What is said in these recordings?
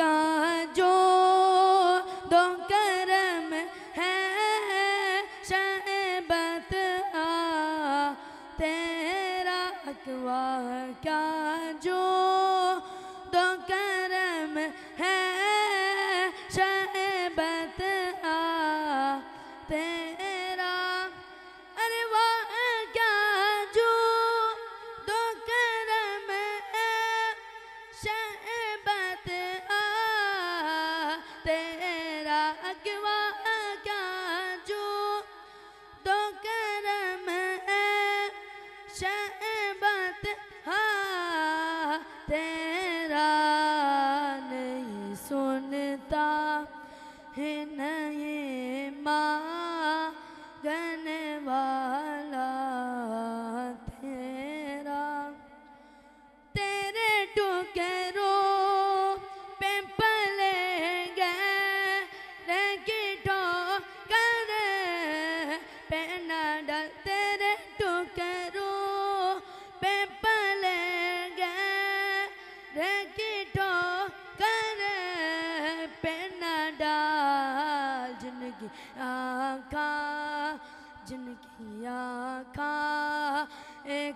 क्या जो दो करम है शहबत आ तेरा अकवा क्या जो दो करम है शहबत आ तेरा अरे वाह क्या जो दो करम है शहबत आ तेरा अगवा क्या जो दो करम है शहबत हाँ तेरा नहीं सुनता है नहीं मांगन वाला तेरा तेरे टुकड़ों पे पले गए रकीटो कर पे न डल तेरे टुकड़ों पे पले गए रकीटो कर पे न डाल जिनकी आँखा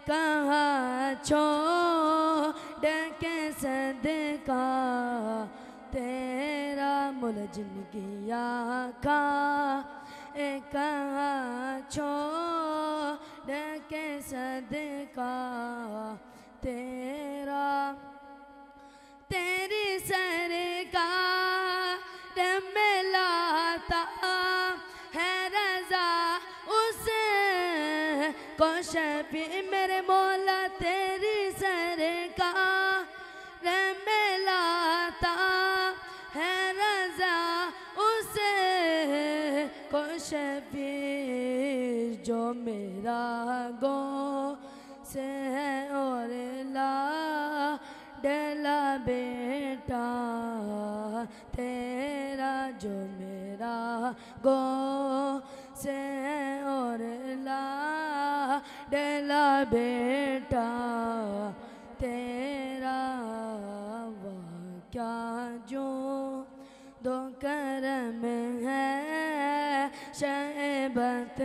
कहाँ छोड़ के सदका तेरा मुल जिनकी आँखा कहाँ छोड़ के सदका तेरा तेरी सरकार में लाता है रजा उसे को शफी मेरे मौला तेरी सरकार में लाता है रजा उसे को शफी जो मेरा गो से है और ला डला बेटा तेरा जो मेरा गो से और ला डला बेटा तेरा वह क्या जो दो करम है शहबत